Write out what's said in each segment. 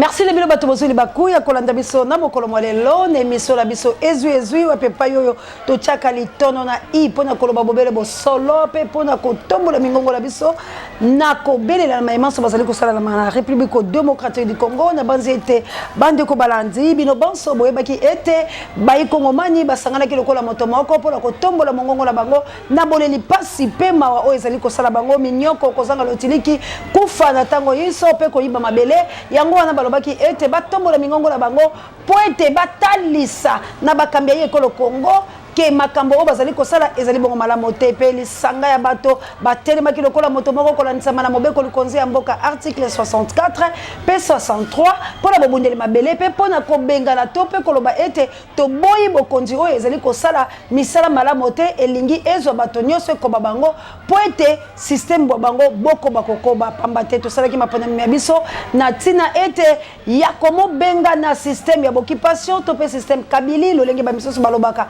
Merci les bilobato bozuli bakuya kolanda biso na mokolo molelo na émission la biso ezui wa pepa yoyo to chaka litono na i pona koloba bobele bo solo pe pona ko tombola mingongo la biso na ko belela na maïmanso bazali ko sala na République démocratique du Congo na banzi ete bande ko balandi bino banso boyebaki ete bayi kongomani basangana ki lokola moto moko pona ko tombola mongongo la bango na boleli pasi pe mawa o ezali ko sala bango minyoko ko zanga lotiliki kufa na tango yiso pe ko yiba mabele yango wana balobaki ete batombola mingongo la bango po ete batalisa na bakambia ye ekolo Congo ke makambo o bazali kosala ezali bongo malamu te pe lisanga ya bato batelemaki lokola moto moko kolandisama na mobeko likonzi ya mboka article 64 pe 63 mpona bobundeli mabele pe mpona kobengana to pe koloba ete toboyi bokonzi oyo ezali kosala misala malamu te elingi ezwa bato nyonso ekoba bango po ete systeme bwa bango bokoba kokoba pamba te tosalaki maponami ya biso na ntina ete ya komobenga na systeme ya bokipation to pe systeme kabili lolenge bamisoso balobaka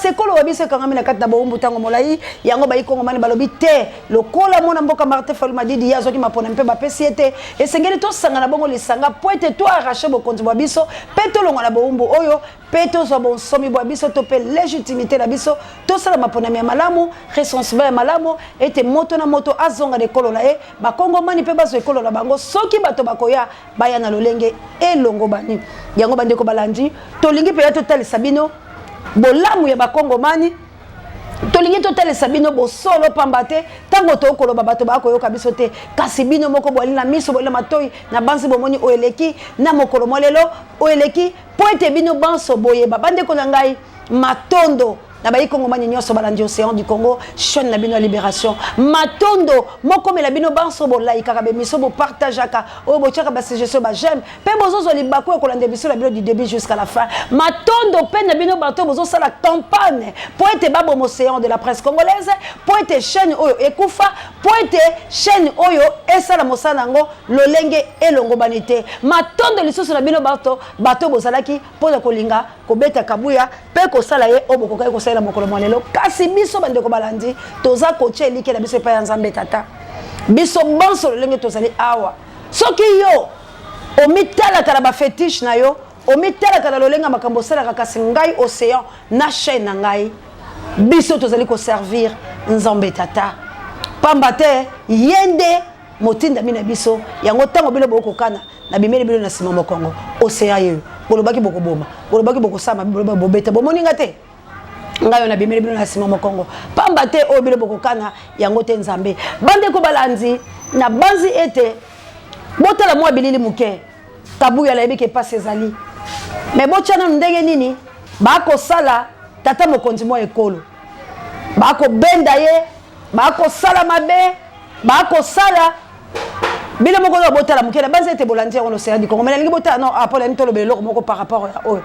sekolo wabiso kangami na kati na boumbu tango molai yango bayi kongomani balobi te lokola mona mboka Martin Fayulu Madidi yazo ki mapona mpe bapesi ete esengeli to sanga na bongo lisanga po ete to arracher bokonzi bwa biso pe to longa na boumbu oyo pe to zo bonsomi bwa biso to pe légitimité na biso to sala mapona ya malamu responsable ya malamu ete moto na moto azonga de kolo na e ba kongomani pe bazo ekolo na bango soki bato bakoya baya na lolenge elongo bani yango bande ko balandi to lingi pe to tali sabino bolamu ya bakongomani tolingi totalisa bino bosolo pambate tango to koloba bato bakoyoka biso te kasi bino moko bwali na miso bolela matoi na bansi bomoni oyeleki na mokolo molelo oyeleki po ete bino banso boyeba bandeko na ngai matondo na bayi kongomani nyonso balandi océan du Congo chaîne na bino ya libération matondo moko mela bino banso bolaikaka bemiso bopartageaka oyo botiaka basuggestion j'aime pe bozozo libako ekolanda biso na bino du début jusqu'à la fin matondo pe na bino bato bozosala campagne po ete babomo océan de la presse congolaise po ete chaîne oyo ekufa po ete chaîne oyo esala mosala nango lolenge elongobani te matondo lisusu na bino bato bozalaki mpo na kolinga kobeta kabuya pe kosala ye oyo bokokai kosala la mokolo molelo kasi biso bandeko balandi toza koche elike na biso epai ya Nzambe tata biso bonso lolenge tozali awa soki yo omitalaka na bafetiche na yo omitalaka na lolenga makambo osalaka kasi ngai océan na chaîne na ngai biso tozali koservir Nzambe tata pamba te yende motinda mina biso yango tango bilo bokokana na bimeli bilo na sima mokongo océan yeyo bolobaki bokoboma bolobaki bokosama bolobaki bobeta bomoninga te ngayo na bimeli bilo na sima mokongo pamba te o bilo bokokana yango te Nzambe bande ko balanzi na banzi ete botala mwa bilili muke kabuya la yebike pas ezali mais bochana ndenge nini bako sala tata mokonzi mwa ekolo bako benda ye bako sala mabe bako sala bilo moko do botala muke na banzi ete bolandi on océan du Congo mais lingi botala non apole ntolo belo moko par rapport à oyo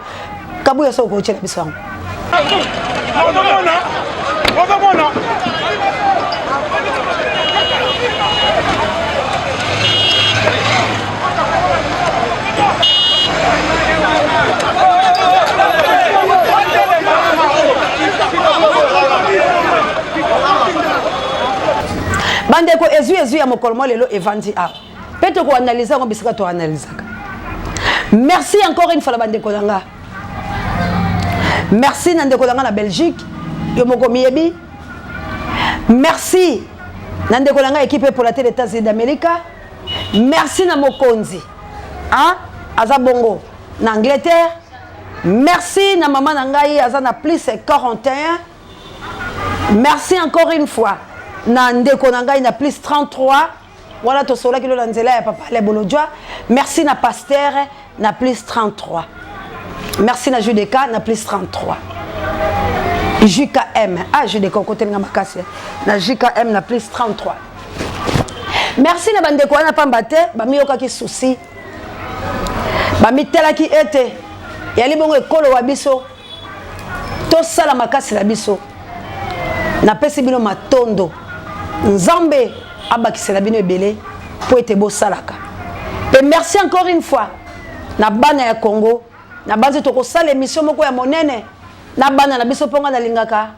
kabuya so ko chela biso bandeko ezu ya mokolo molelo evandi a peto ko analyser ngo bisika to analyser merci encore une fois la bandeko nanga merci nandeko nanga na Belgique yo moko miyebi merci nandeko nanga équipe pour la télé États-Unis d'Amérique merci na mokonzi hein aza bongo na Angleterre merci na maman na ngai aza na plus 41 merci encore une fois na ndeko na ngai na plus 33 voilà to sola kilo na nzela ya papa le bolodja merci na pasteur na plus 33 merci na Judeka na plus 33 JKM ah Judeka côté nga makasi na JKM na plus 33 merci na bandeko wana pambate bamiyoka ki souci bamitela ki ete yali bongo ekolo wa biso to sala makasi la biso na pesi bino matondo Nzambe abakisela bino ebele po ete bo salaka pe merci encore une fois na bana ya Congo na banzi to ko sala émission moko ya monene na bana na biso ponga na lingaka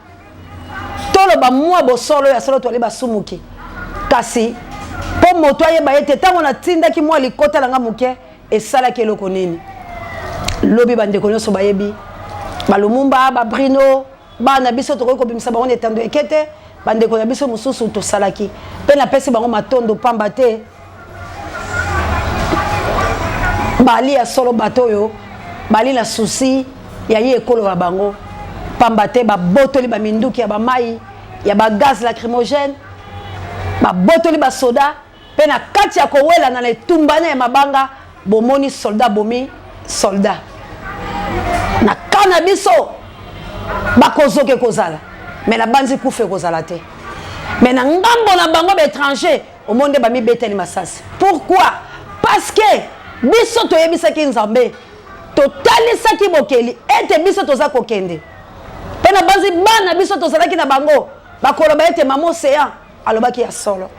tolo ba mwa bo solo ya solo to ali basumuki kasi po moto ayeba ete tango na tinda ki mwa likota langa muke esalaki eloko nini lobi bandeko nyonso bayebi balumumba babrino bana biso tokoki kobimisa bango na etando ekete bandeko na biso mosusu tosalaki mpe napesi bango matondo pamba te bali ya solo bato oyo bali na susi ya ye ekolo ya bango pamba te babotoli baminduki ya bamai ya bagaz lacrymogène babotoli basoda mpe na kati ya kowela na etumbana ya mabanga bomoni soldat bomi soldat na kana biso bakozoke kozala mais na banzi kufe kozala te mais na ngambo na bango baétranger omonde bamibeteli masasi pourquoi parce que biso toyebisaki nzambe totalisaki bokeli ete biso toza kokende mpe na banzi bana biso tozalaki na bango bakoloba ete mama océan alobaki ya solo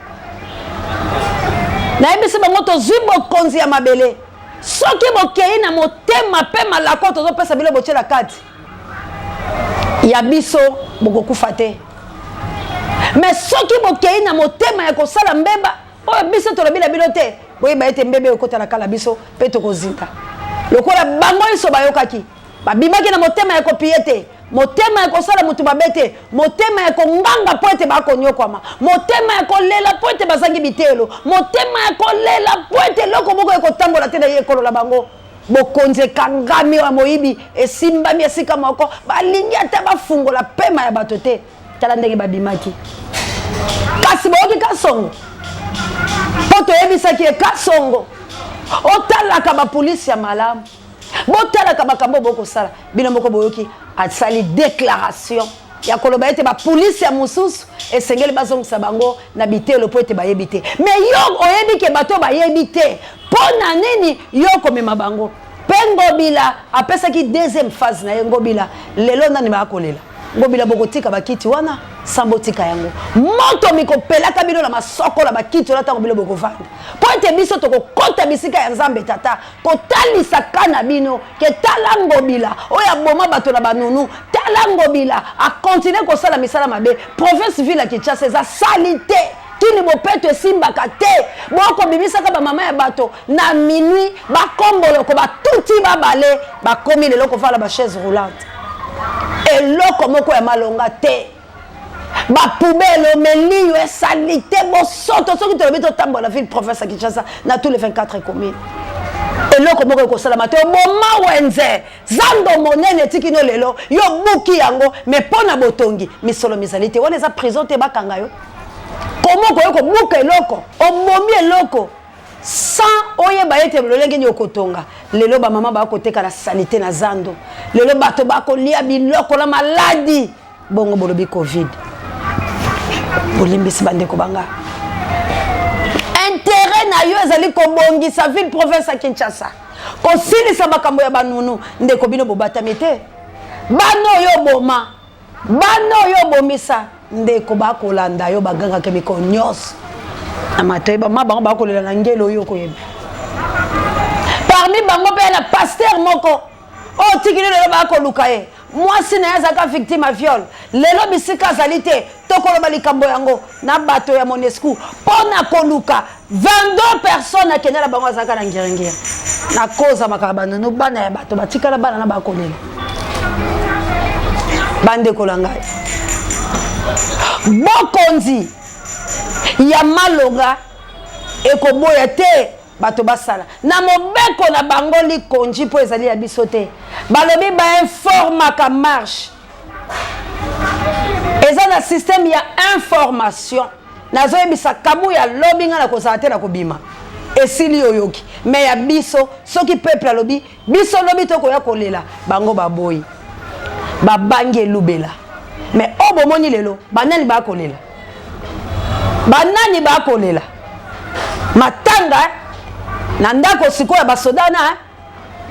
nayebisi bango tozwi bokonzi ya mabele soki bokei na motema mpe malako tozopesa bino botyela kati ya biso bokokufa te mais soki bokei na motema ya kosala mbeba oyo biso tolobi na bino te boyeba ete mbebe okotala kala biso mpe tokozinga lokola bango nyonso bayokaki babimaki na motema ya kopie te motema ya kosala mutu mabe te motema ya konganga po ete bakonyokwama motema ya kolela po ete bazangi bitelo motema ya kolela po ete eloko moko ekotambola te na ye ekolola bango bokonzi ekangami ya moyibi esimbami esika moko balingi ata bafungola pema ya bato te tala ndenge babimaki kasi boyoki kasongo po toyebisaki ekasongo otalaka bapolisi ya malamu botalaka makambo bokosala bino moko boyoki asali déclaration ya koloba ete bapolisi ya mosusu esengeli bazongisa bango na bitelo po ete bayebi te mais yo oyebi ke bato bayebi te mpo na nini yo komema bango mpe Ngobila apesaki deuxième phase na ye Ngobila lelo nani bakolela Ngobila bokotika bakiti wana sambotika yango moto mikopelaka bino na masoko la bakiti wana ntango bino bokovanda po ete biso tokokota bisika ya nzambe tata kotalisa kana bino ke tala Ngobila oyo aboma bato na banunu tala Ngobila akontinue kosala misala mabe province ville ya Kinshasa eza sali te kini bopeto esimbaka te boko bimisaka bamama ya bato na minuit bakomboloko batuti babale bakomi lelo kovala bachaise roulante eloko moko ya malonga te bapubelo meliyo esali te bosoto soki tolobi totambola ville province ya Kinshasa na tous les 24 communes eloko moko ekosalama te oboma wenze zando monene etikino lelo yo buki yango me mpo na botongi misolo mizali te wana eza prison te bakanga yo komoko yo kobuka eloko obomi eloko sans oyeba ete lolenge ni okotonga lelo bamama bakoteka na sanité na zando lelo bato bakolia biloko na maladi bongo bolobi covid bolimbisi bandeko banga intérêt na yo ezali kobongisa ville province ya Kinshasa kosilisa makambo ya banunu ndeko bino bobatami te bano yo boma bano yo bomisa ndeko bakolanda yo baganga kemiko nyos amatoy ba mabango bakolela na ngelo yo koyeba parmi bango pe na pasteur moko o tikile lelo bakoluka ye mwasi na yazaka victime viol lelo bisika azali te tokoloba likambo yango na bato ya Monesco pona koluka 22 personnes akendela bango azaka na ngiringiri na koza makabana no bana ya bato batikala bana na bakolela bande kolanga bokonzi ya malonga ekoboya te bato basala na mobeko na bango likonji po ezali ya biso te balobi bainformaka marche eza na système ya information nazoyebisa kabu ya lobi nga na kozala te na kobima esili oyoki me ya biso soki peuple alobi biso lobi tokoya kolela bango baboyi babangi elubela me obomoni lelo banani bakolela banani bakolela matanga na ndako sikoyo ya basodana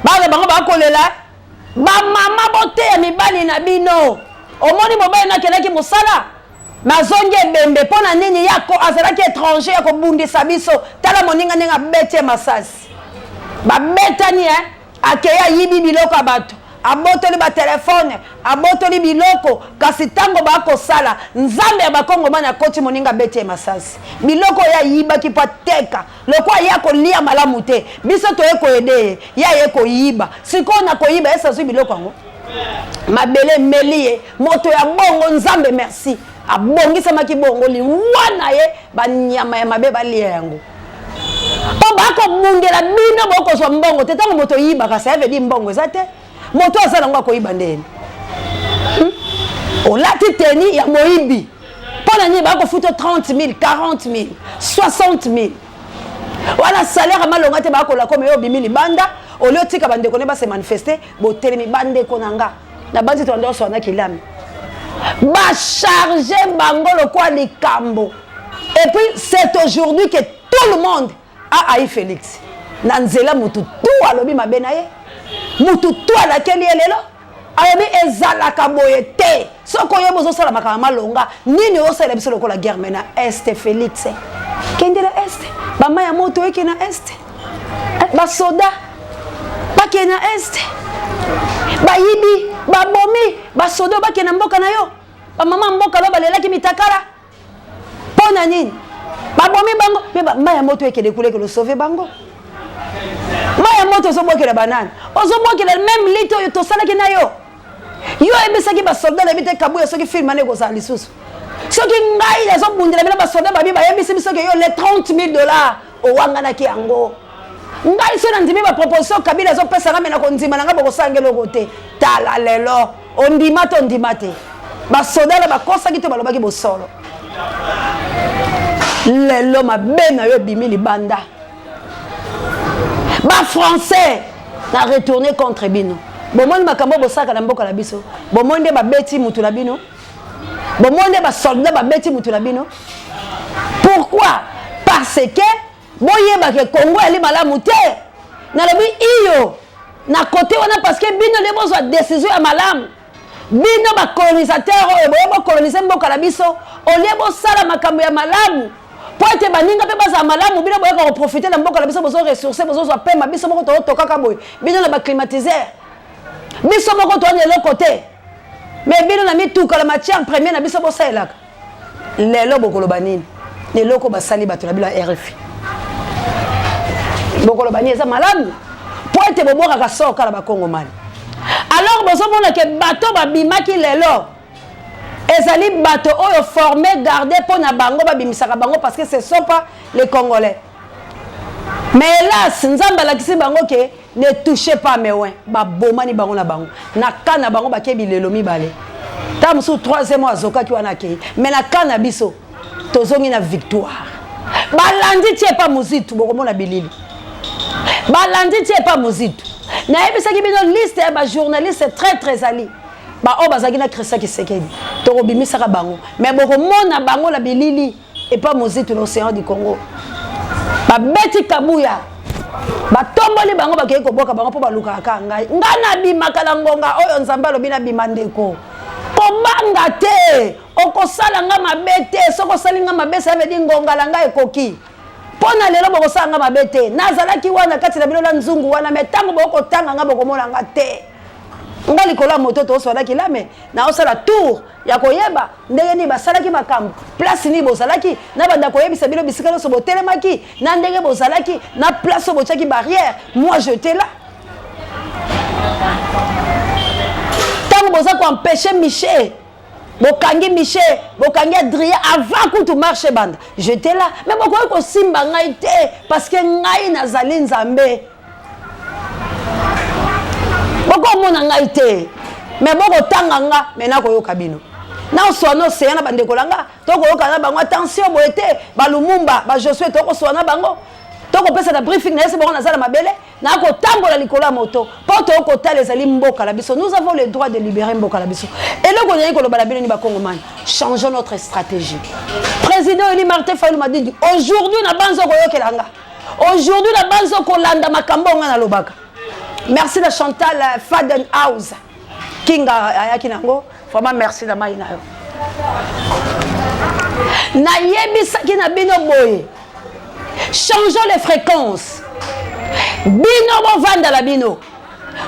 bana bango bakolela bamama boteya mibali na bino omoni mobali nakendaki mosala nazongi ebembe mpo na nini yako azalaki étranger ya kobundisa biso tala moninga ndenge abeti masasi babetani akeya yibi biloko ya bato abotoli ba telefone, abotoli biloko, kasi tango bako sala, nzambe ya bakongo mana koti moninga bete masasi. Biloko ya yiba ki pateka, lokwa ya ko lia malamu te. Biso to eko ede, ya eko yiba. Siko na ko yiba esa zui biloko ngo. Mabele melie, moto ya bongo nzambe merci. Abongisa makibongo li wana ye ba nyama ya mabe ba lia yango. Po bako mungela bino boko so mbongo te tango moto yiba ka save di mbongo ezate. Moto azala ngo ko yiba ndeni. Olati teni ya moibi. Pona ni bako futo 30,000, 40,000, 60,000. Wala salaire malonga te bako la comme yo bimili banda, olio tika bande ko ne ba se manifester, bo telemi bande ko nanga. Na bandi to ndo so na kilami. Ba charger bango le quoi likambo. Et puis c'est aujourd'hui que tout le monde a haï Félix. Nanzela mutu tout alobi mabena ye. Mutu tout ala keli elelo. Alobi ezalaka boye te. Soko yo bozo sala makama malonga. Nini o sala biso lokola guerre mena Est Félix. Kendela Est. Ba maya moto eke na Est. Ba soda. Ba kena Est. Ba yibi, ba bomi, ba soda ba kena mboka na yo. Ba mama mboka lo balelaki mitakala. Pona nini? Ba bomi bango, me ba maya moto eke dekule ke lo sauver bango. Maya moto zo bokela banane. Ozo bokela même lito yo to sala ki na yo. Yo ebisaki ba soldat na bite kabuya soki film ane ko sa lisusu. Soki ngai ya zo bundela bina ba soldat ba bi ba yebisi biso ke yo les $30,000 o wanga na ki yango. Ngai so na ndimi ba proposition Kabila zo pesa ngame na ko ndima na ngabo ko sangelo kote. Tala lelo ondima to ndima te. Ba soldat ba kosa ki to ba lobaki bo solo. Lelo mabena yo bimili banda. Ba français na retourner contre bino. Bomoni makambo bosaka na mboka na biso. Bomonde ba beti mutu na bino. Bomonde ba soldat ba beti mutu na bino. Pourquoi? Parce que boyeba ke Congo ali malamu te. Na lebi iyo na côté wana parce que bino le bozwa décision ya malamu. Bino ba colonisateur oyo boyeba coloniser mboka na biso. Olebo sala makambo ya malamu. Poete baninga pe baza malamu bino boyeka ko profiter na mboka na biso bozo ressourcer bozo zwa pema biso moko to toka boy. Bino na ba climatiser. Biso moko to ne l'autre côté. Mais bino na mituka la matière première na biso bosalaka. Lelo bokolo banini. Ne loko basali bato na bila RFI. Bokolo bani eza malamu. Poete boboka ka soka la bakongo mali. Alors bozo mona ke bato babimaki lelo. Ezali bato oyo formé garder pour na bango babimisaka bango parce que ce sont pas les Congolais. Mais hélas, nzamba la kisi bango ke ne touchez pas mes ouins. Ba bomani bango na bango. Na kana bango ba kebi lelo mibale. Tam sous 3e mois zoka ki wana ke. Mais na kana biso tozongi na victoire. Balandi tie pas muzitu boko na bilili. Balandi tie pas muzitu. Na ebisa ki bino liste ya ba journaliste très ali. Ba o bazaki na Christa Kisekedi. To bimisa ka bango. Mais boko mona bango la bilili et pas muzitu l'océan du Congo. Ba beti kabuya. Ba tomboli bango ba keko boka bango po ba luka ka ngai. Ngana bimaka la ngonga oyo nzamba lo bina bimandeko. Kobanga te. Okosala nga mabete, soko salinga mabese avedi ngonga la ngai ekoki. Pona lelo boko sanga mabete. Nazalaki wana kati na bilola nzungu wana metango boko tanga nga boko mona nga te. Ngali kola moto to so laki lame na osala tour ya koyeba ndenge ni basalaki makambo place ni bozalaki na banda koyebisa bilo bisikalo so botelemaki na ndenge bozalaki na place so bochaki barrière moi j'étais là tango boza ko empêcher Michel bokangi Michel bokangi Adrien avant que tu marche bande j'étais là mais boko ko simba ngai te parce que ngai nazali nzambe boko mona ngai te mais boko tanga nga mais na koyoka bino na oswana océan na bande kolanga to koyoka na bango attention boete ba Lumumba ba Josué to ko swana bango to ko pesa na briefing na ese boko na zala mabele na ko tambola likola moto po to ko tala ezali mboka la biso nous avons le droit de libérer mboka la biso et le ko nyai ko loba la bino ni ba Congomani changeons notre stratégie. Président Eli Martin Fayulu m'a dit aujourd'hui na banzo koyokelanga aujourd'hui na banzo ko landa makambo nga na lobaka. Merci de Chantal Fadenhouse. Kinga ayaki nango. Vraiment merci na mai na yo. Na yebisa ki na bino boye. Changeons les fréquences. Bino bo vanda la bino.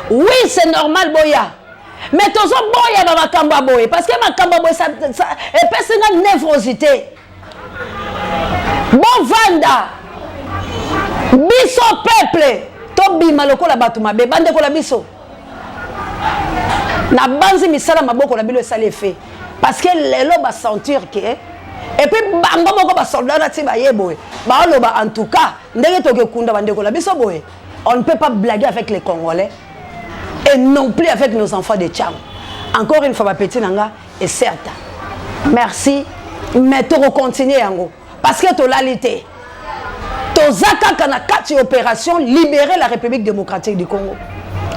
oui c'est normal boya mais tozo boya ba makamba boye parce que makamba boye ça epesi nga nervosité bon vanda biso peuple to bima lokola batu mabe bande ko la biso na banzi misala maboko la bilo esali fait parce que lelo ba sentir que et puis bango moko ba soldat na ti ba yeboye ba loba en tout cas ndenge toke kunda bande ko la biso boye on ne peut pas blaguer avec les Congolais et non plus avec nos enfants de Tchang. Encore une fois, ma petite nanga est certes. Merci, mais tu continuer yango parce que tu l'alité. Tu zaka kana kati opération libérer la République démocratique du Congo.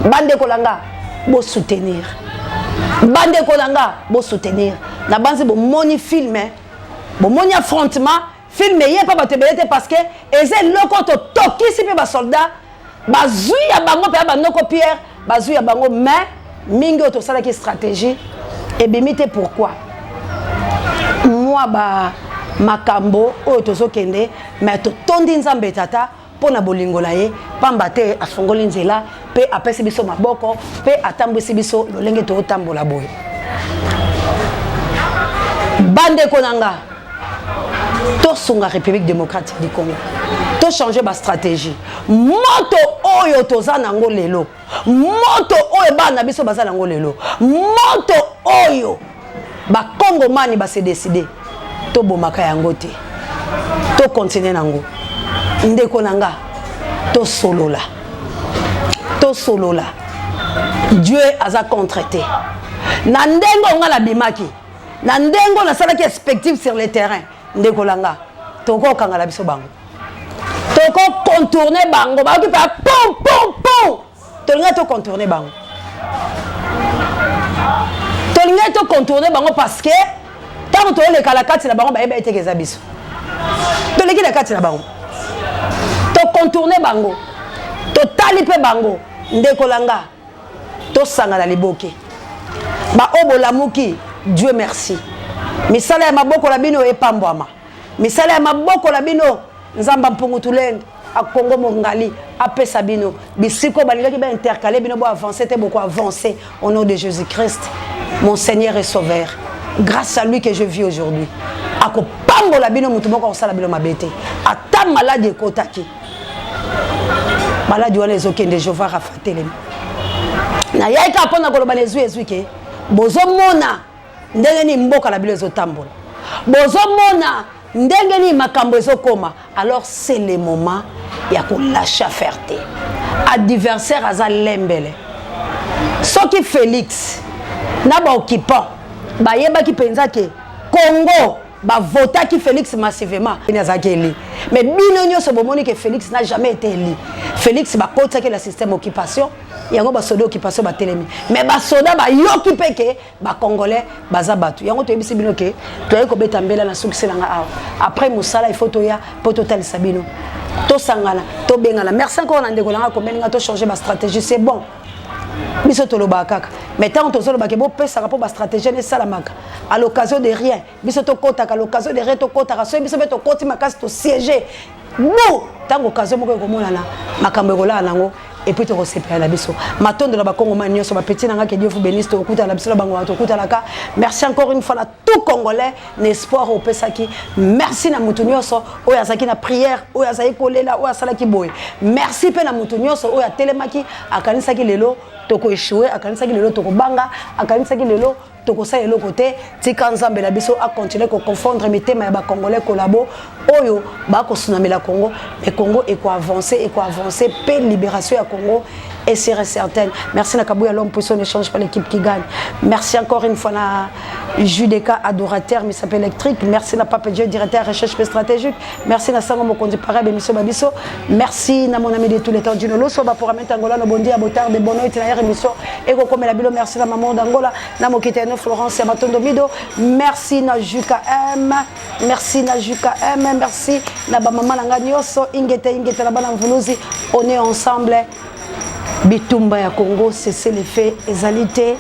Bande kolanga, bo soutenir. Bande kolanga, bo soutenir. Na banze bo moni film, bo moni affrontement, film yé pas batebelete parce que eze loko to toki si pe ba soldat. Bazui ya bango pe banoko Pierre, bazui ya bango mais mingi auto sala ki stratégie et bimite pourquoi moi ba makambo auto sokende mais to tondi nzambe tata pona bolingo la ye pamba te afongoli nzela pe apesi biso maboko pe atambwisi biso lolenge to tambola boye bande konanga to sunga République démocratique du Congo to changer ba stratégie moto oyo toza nango lelo moto oyo bana biso baza nango lelo moto oyo ba Congomani ba se décider to bomaka yango te to continuer nango ndeko nanga to solola Dieu aza contraté na ndengo nga la bimaki na ndengo na salaki expectative sur le terrain ndeko langa to ko kanga la biso bango toko contourner bango ba ki pa pom pom pom tolinga to contourner bango parce que tant to le kala kati na bango ba eba etekeza biso to leki na kati na bango to contourner bango to talipe bango ndeko langa to sanga na liboke ba obolamuki Dieu merci misala ya maboko la bino epambwama misala ya maboko la bino nzamba mpungu tulende a Congo mongali apé sabino bisiko balingaki ba intercaler bino bo avancer te beaucoup avancer au nom de Jésus-Christ mon Seigneur et Sauveur grâce à lui que je vis aujourd'hui ako pambola bino mutu moko osala bino mabete ata maladie ekotaki maladie wana ezokende Jéhovah rafatelemi na yaika apona koloba ezwi ke bozomona ndenge ni mboka la bino ezotambola bozomona ndenge ni makambo ezokoma alors c'est le moment ya ko lâcher ferté adversaire aza lembele soki Félix na ba occupant ba yeba ki penza ke Congo ba vota ki Félix massivement ni azaki élu mais bino nyonso bomoni que Félix n'a jamais été élu Félix ba kota ke la système occupation yango ba soda occupation ba telemi mais ba soda ba yoki peke ba congolais baza batu yango to yebisi bino ke to yeko beta mbela na succès nanga awa après musala il faut to ya po total sabino to sangala to bengala merci encore na ndeko langa ko meninga to changer ba stratégie c'est bon biso to loba kaka mais tant to zolo ba ke bo pesa rapport ba stratégie ne salamaka à l'occasion de rien biso to kota à l'occasion de rien to kota so biso beto koti makasi to siéger bon tant occasion moko ko monana makambo kola nango et puis tu recevras la biso matondo la bakongo manio so ba petit nanga que Dieu vous bénisse to kuta la biso la bango to kuta la ka merci encore une fois la tout congolais l'espoir au pesaki merci na mutu nyoso oya saki na prière oya saki kolela oya sala ki boy merci pe na mutu nyoso oya telemaki akanisa ki lelo toko échouer akanisa ki lelo toko banga akanisa ki lelo toko sa lelo côté tika nzambe la biso a continuer ko confondre mitema ya ba congolais kolabo oyo ba ko sunamela Congo mais Congo et ko avancer paix libération ya Congo et c'est certain merci na Kabouya l'homme puissant ne change pas l'équipe qui gagne merci encore une fois na Judeka adorateur mais s'appelle électrique merci na Papa Dieu directeur recherche stratégique merci na Sango Mokonzi Parabe Misso Babiso merci na mon ami de tous les temps du Nolo so ba pour mettre Angola no bondi à botard de bono et na émission et ko comme la bilo merci na maman d'Angola na mokiteno Florence Matondo Mido merci na Juka M merci na Juka M merci na ba maman nanga nyoso ingete na bana mvuluzi on est ensemble bitumba ya Congo cessez les faits ezalité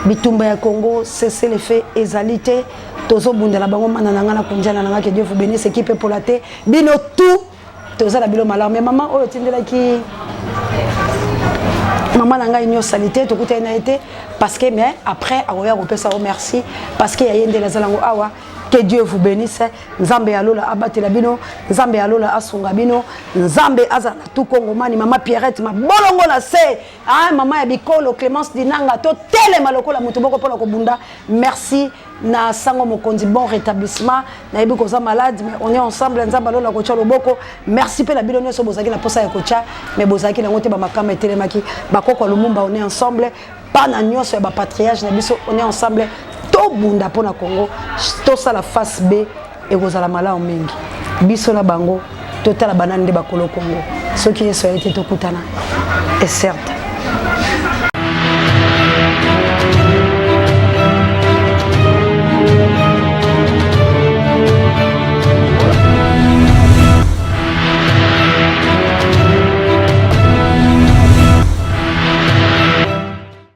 bitumba ya Congo cessez les faits ezalité tozo bundela bango manana na kunjana nanga que Dieu vous bénisse équipe pour la té bino tout toza la bilo malar mais maman oyo tindela ki maman n'a pas salité tout côté n'a été parce que mais après on peut ça merci parce que y a une de la zalango awa que Dieu vous bénisse Nzambe alola abatela bino Nzambe alola asunga bino Nzambe azala tout kongomani maman Pierrette ma bolongo la se ah maman ya bikolo Clémence Dinanga to tele maloko la mutu boko pona ko bunda merci na sango mokonzi bon rétablissement na yebi ko za malade mais on est ensemble Nzambe alola ko tcha loboko merci pe la bino nyoso bozaki na posa ya ko tcha mais bozaki na ngote ba makama etelemaki bakoko lumumba on est ensemble pas na nyoso ya ba patriarche na biso on est ensemble to bunda pona Congo to sala face B et kozala mala mingi biso na bango totala banane de bakolo Congo ce qui est so été to kutana et certes